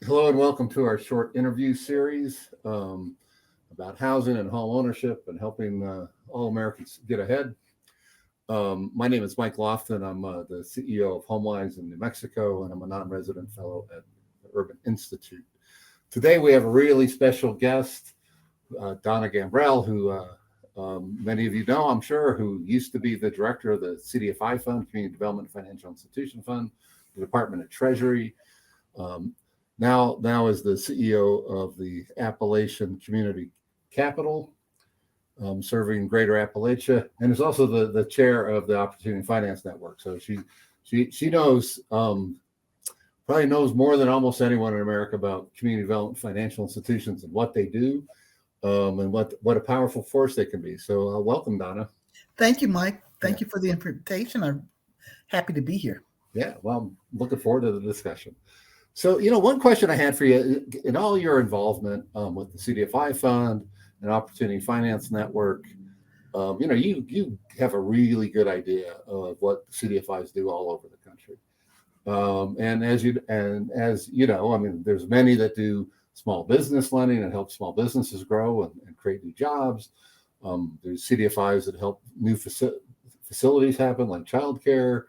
Hello and welcome to our short interview series about housing and home ownership and helping all Americans get ahead. My name is Mike Loftin. I'm the CEO of Homewise in New Mexico, and I'm a non-resident fellow at the Urban Institute. Today we have a really special guest, Donna Gambrell, who many of you know, I'm sure, who used to be the director of the CDFI Fund, Community Development Financial Institution Fund, the Department of Treasury. Now is the CEO of the Appalachian Community Capital, serving Greater Appalachia, and is also the chair of the Opportunity Finance Network. So she knows probably knows more than almost anyone in America about community development financial institutions and what they do, and what a powerful force they can be. So welcome, Donna. Thank you, Mike. Thank you for the invitation. I'm happy to be here. Yeah, well, I'm looking forward to the discussion. So, one question I had for you, in all your involvement with the CDFI Fund and Opportunity Finance Network, you have a really good idea of what CDFIs do all over the country. And as you know, I mean, there's many that do small business lending and help small businesses grow and create new jobs. There's CDFIs that help new facilities happen, like childcare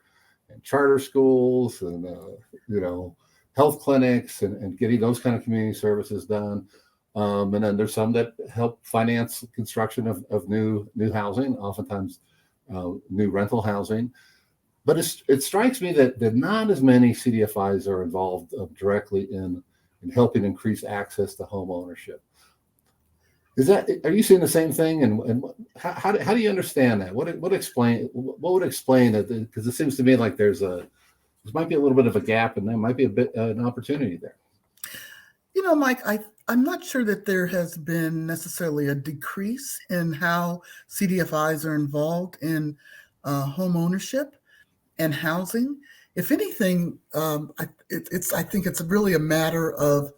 and charter schools and health clinics and getting those kind of community services done. And then there's some that help finance construction of new housing, oftentimes new rental housing. But it strikes me that not as many CDFIs are involved directly in helping increase access to home ownership. Are you seeing the same thing? And how do you understand that? What would explain that? Because it seems to me like there might be a little bit of a gap, and there might be an opportunity there. Mike, I'm not sure that there has been necessarily a decrease in how CDFIs are involved in home ownership and housing. If anything, I think it's really a matter of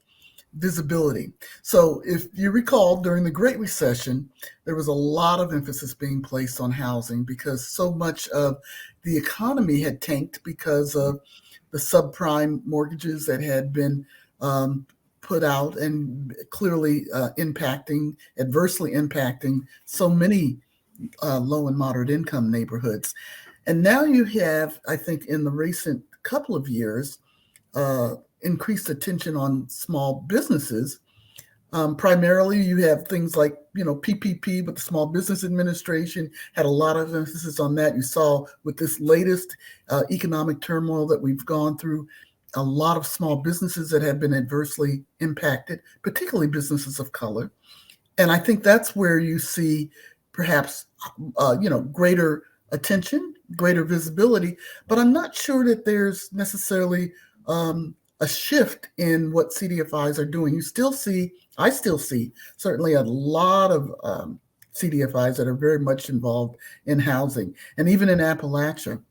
visibility. So if you recall, during the Great Recession, there was a lot of emphasis being placed on housing because so much of the economy had tanked because of the subprime mortgages that had been put out and clearly adversely impacting so many low and moderate income neighborhoods. And now you have, I think, in the recent couple of years, increased attention on small businesses. Primarily, you have things like, PPP, but the Small Business Administration had a lot of emphasis on that. You saw with this latest economic turmoil that we've gone through, a lot of small businesses that have been adversely impacted, particularly businesses of color. And I think that's where you see perhaps, greater attention, greater visibility. But I'm not sure that there's necessarily a shift in what CDFIs are doing. I still see certainly a lot of CDFIs that are very much involved in housing. And even in Appalachia,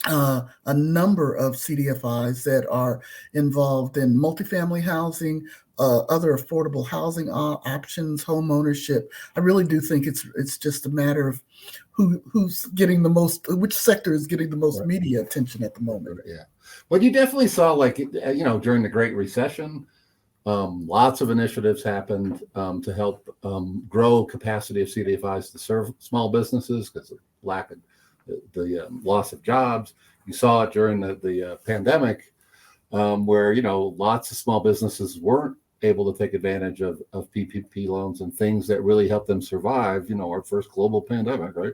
a number of CDFIs that are involved in multifamily housing, other affordable housing options, home ownership. I really do think it's just a matter of who's getting the most, which sector is getting the most media attention at the moment. Yeah. Well, you definitely saw, during the Great Recession, lots of initiatives happened to help grow capacity of CDFIs to serve small businesses because of lack of the loss of jobs. You saw it during the pandemic, where lots of small businesses weren't able to take advantage of PPP loans and things that really helped them survive. Our first global pandemic, right?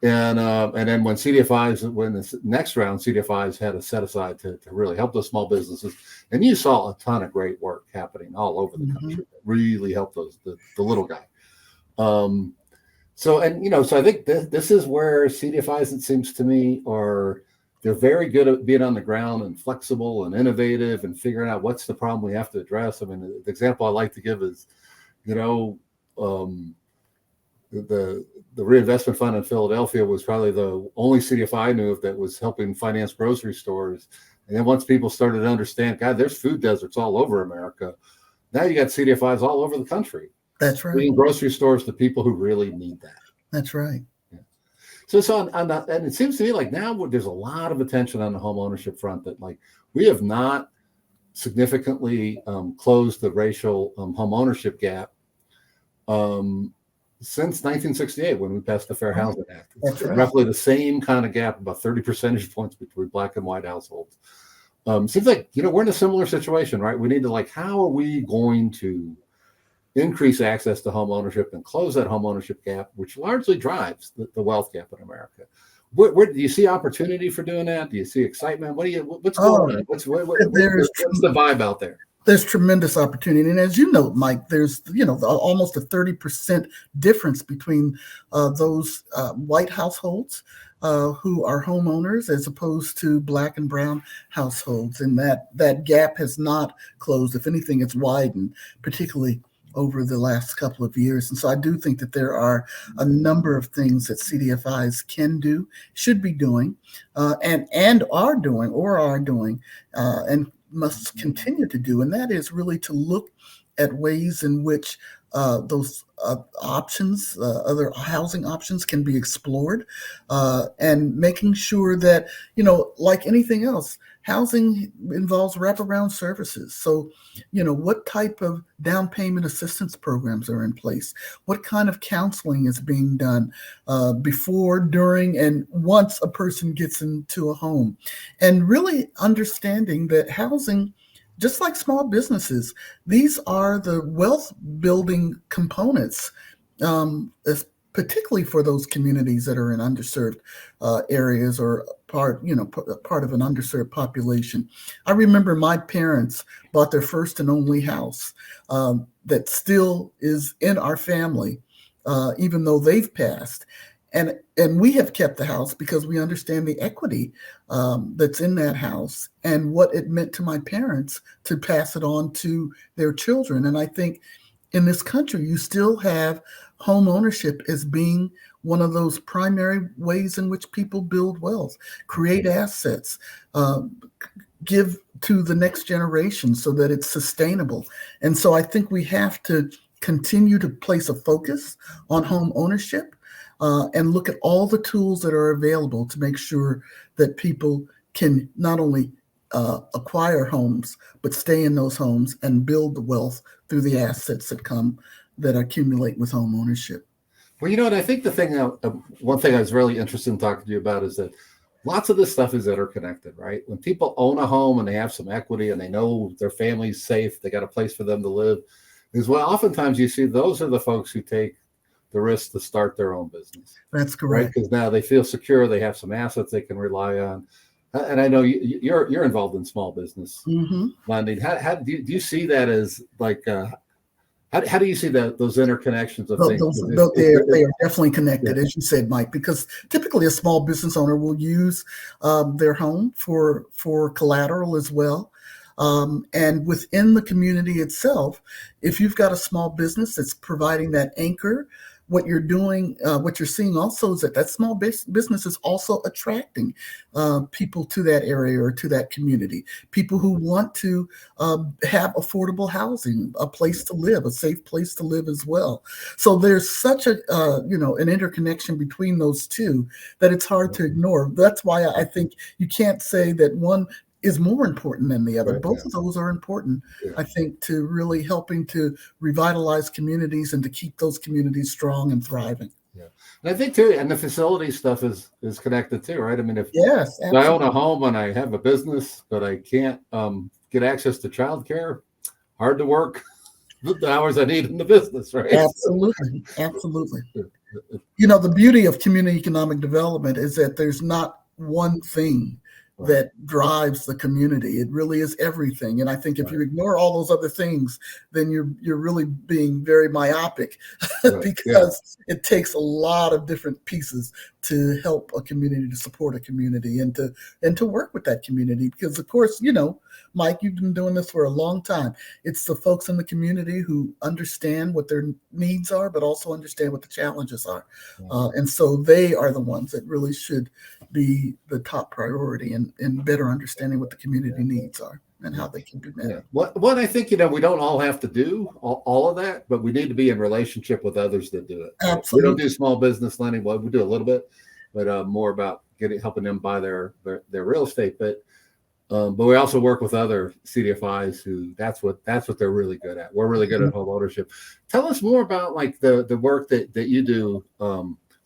And then when the next round, CDFIs had to set aside to really help those small businesses. And you saw a ton of great work happening all over the country that really helped the little guy. So I think this is where CDFIs, it seems to me, they're very good at being on the ground and flexible and innovative and figuring out what's the problem we have to address. I mean, the example I like to give is, the reinvestment fund in Philadelphia was probably the only CDFI I knew of that was helping finance grocery stores. And then once people started to understand, God, there's food deserts all over America. Now you got CDFIs all over the country. That's right. Bringing grocery stores to people who really need that. That's right. Yeah. So it's on that, and it seems to me like now there's a lot of attention on the home ownership front that we have not significantly closed the racial home ownership gap since 1968 when we passed the Fair Housing Act. It's roughly the same kind of gap, about 30 percentage points between black and white households. Seems like, we're in a similar situation, right? We need to how are we going to increase access to home ownership and close that home ownership gap, which largely drives the wealth gap in America? Where do you see opportunity for doing that? Do you see excitement? What's going on? What's the vibe out there? There's tremendous opportunity. And as you know, Mike, there's, almost a 30% difference between those white households who are homeowners as opposed to black and brown households. And that gap has not closed. If anything, it's widened, particularly over the last couple of years. And so I do think that there are a number of things that CDFIs can do, should be doing, and are doing, and must continue to do. And that is really to look at ways in which those options, other housing options, can be explored, and making sure that, like anything else, housing involves wraparound services. So, what type of down payment assistance programs are in place? What kind of counseling is being done before, during, and once a person gets into a home? And really understanding that housing, just like small businesses, these are the wealth building components, particularly for those communities that are in underserved areas or part of an underserved population. I remember my parents bought their first and only house that still is in our family, even though they've passed. And we have kept the house because we understand the equity that's in that house and what it meant to my parents to pass it on to their children. And I think in this country, you still have home ownership as being one of those primary ways in which people build wealth, create assets, give to the next generation so that it's sustainable. And so I think we have to continue to place a focus on home ownership, and look at all the tools that are available to make sure that people can not only acquire homes, but stay in those homes and build the wealth through the assets that accumulate with home ownership. Well, I think one thing I was really interested in talking to you about is that lots of this stuff is interconnected, right? When people own a home and they have some equity and they know their family's safe, they got a place for them to live, is what oftentimes you see those are the folks who take the risk to start their own business. That's correct. Because now they feel secure, they have some assets they can rely on. And I know you're involved in small business lending. How do you see that as how do you see those interconnections of things? They are definitely connected, as you said, Mike, because typically a small business owner will use their home for collateral as well. And within the community itself, if you've got a small business that's providing that anchor, what you're doing, what you're seeing also is that small business is also attracting people to that area or to that community, people who want to have affordable housing, a place to live, a safe place to live as well. So there's such an interconnection between those two that it's hard to ignore. That's why I think you can't say that one is more important than the other. Right, Both of those are important, I think, to really helping to revitalize communities and to keep those communities strong and thriving. Yeah. And I think too, and the facility stuff is connected too, right? I mean, if I own a home and I have a business, but I can't get access to childcare, hard to work the hours I need in the business, right? Absolutely. The beauty of community economic development is that there's not one thing that drives the community. It really is everything. And I think if you ignore all those other things, then you're really being very myopic because it takes a lot of different pieces to help a community, to support a community, and to work with that community. Because of course, Mike, you've been doing this for a long time. It's the folks in the community who understand what their needs are, but also understand what the challenges are. And so they are the ones that really should be the top priority in better understanding what the community needs are and how they can be met. What I think, we don't all have to do all of that, but we need to be in relationship with others that do it. Absolutely. We don't do small business lending. Well, we do a little bit, but more about helping them buy their real estate. But But we also work with other CDFIs who that's what they're really good at. We're really good at home ownership. Tell us more about like the work that you do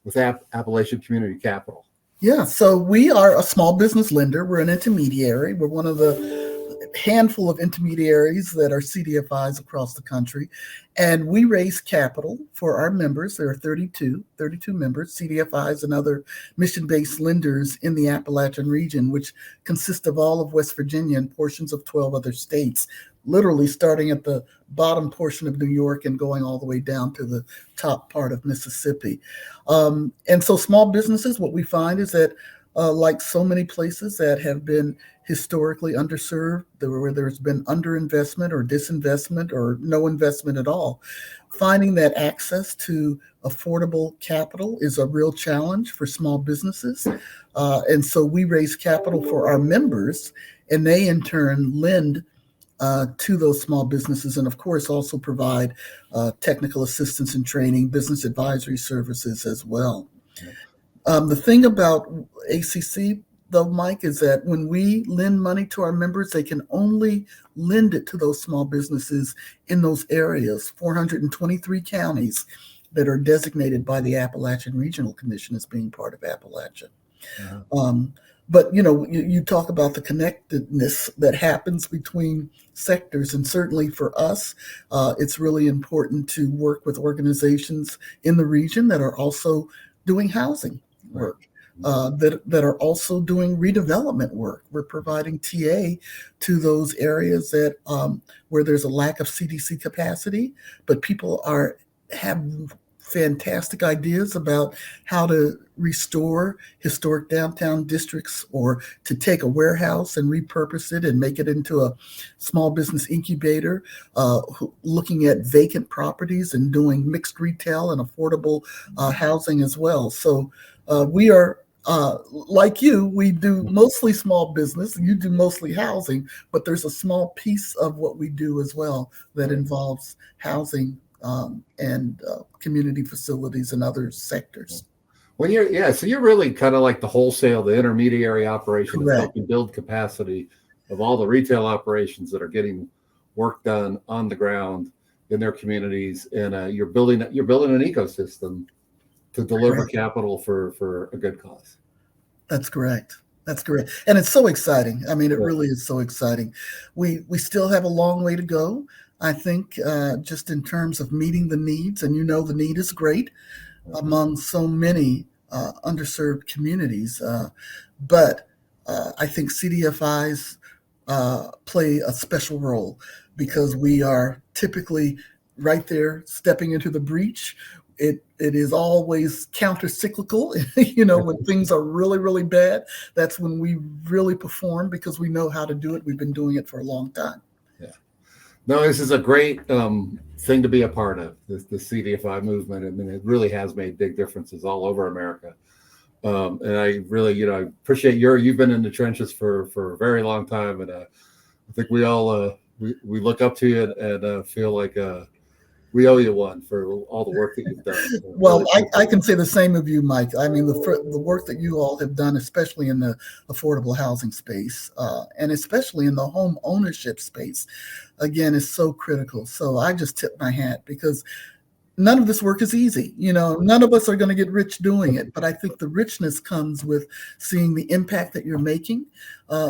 with Appalachian Community Capital. Yeah, so we are a small business lender. We're an intermediary. We're one of the handful of intermediaries that are CDFIs across the country. And we raise capital for our members. There are 32 members, CDFIs and other mission-based lenders in the Appalachian region, which consist of all of West Virginia and portions of 12 other states, literally starting at the bottom portion of New York and going all the way down to the top part of Mississippi. And so small businesses, what we find is that like so many places that have been historically underserved, where there's been underinvestment or disinvestment or no investment at all, finding that access to affordable capital is a real challenge for small businesses. And so we raise capital for our members, and they in turn lend to those small businesses, and of course also provide technical assistance and training, business advisory services as well. The thing about ACC, though, Mike, is that when we lend money to our members, they can only lend it to those small businesses in those areas, 423 counties that are designated by the Appalachian Regional Commission as being part of Appalachia. But, you talk about the connectedness that happens between sectors. And certainly for us, it's really important to work with organizations in the region that are also doing housing work, that are also doing redevelopment work. We're providing TA to those areas that where there's a lack of CDC capacity, but people have fantastic ideas about how to restore historic downtown districts, or to take a warehouse and repurpose it and make it into a small business incubator, looking at vacant properties and doing mixed retail and affordable housing as well. So we are like you, we do mostly small business, you do mostly housing, but there's a small piece of what we do as well that involves housing and community facilities and other sectors. When so you're really kind of like the wholesale, the intermediary operation that's helping build capacity of all the retail operations that are getting work done on the ground in their communities, and you're building an ecosystem to deliver capital for a good cause. That's correct. And it's so exciting. I mean, it really is so exciting. We still have a long way to go, I think, just in terms of meeting the needs. And the need is great among so many underserved communities. But I think CDFIs play a special role because we are typically right there stepping into the breach. It is always counter-cyclical. When things are really, really bad, that's when we really perform because we know how to do it. We've been doing it for a long time. Yeah. No, this is a great thing to be a part of, the CDFI movement. I mean, it really has made big differences all over America. And I really, I appreciate you've been in the trenches for a very long time. And I think we all, we look up to you and feel like we owe you one for all the work that you've done. Well, I can say the same of you, Mike. I mean, the work that you all have done, especially in the affordable housing space, and especially in the home ownership space, again, is so critical. So I just tip my hat because none of this work is easy. None of us are going to get rich doing it. But I think the richness comes with seeing the impact that you're making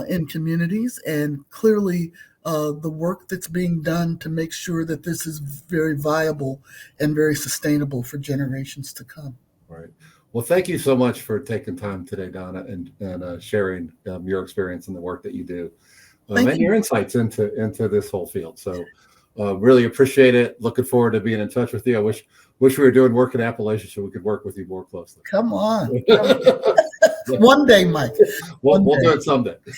in communities, and clearly the work that's being done to make sure that this is very viable and very sustainable for generations to come. Right. Well, thank you so much for taking time today, Donna, and sharing your experience and the work that you do, and your insights into this whole field. So really appreciate it. Looking forward to being in touch with you. I wish we were doing work in Appalachia so we could work with you more closely. Come on. One day, Mike. We'll do it someday.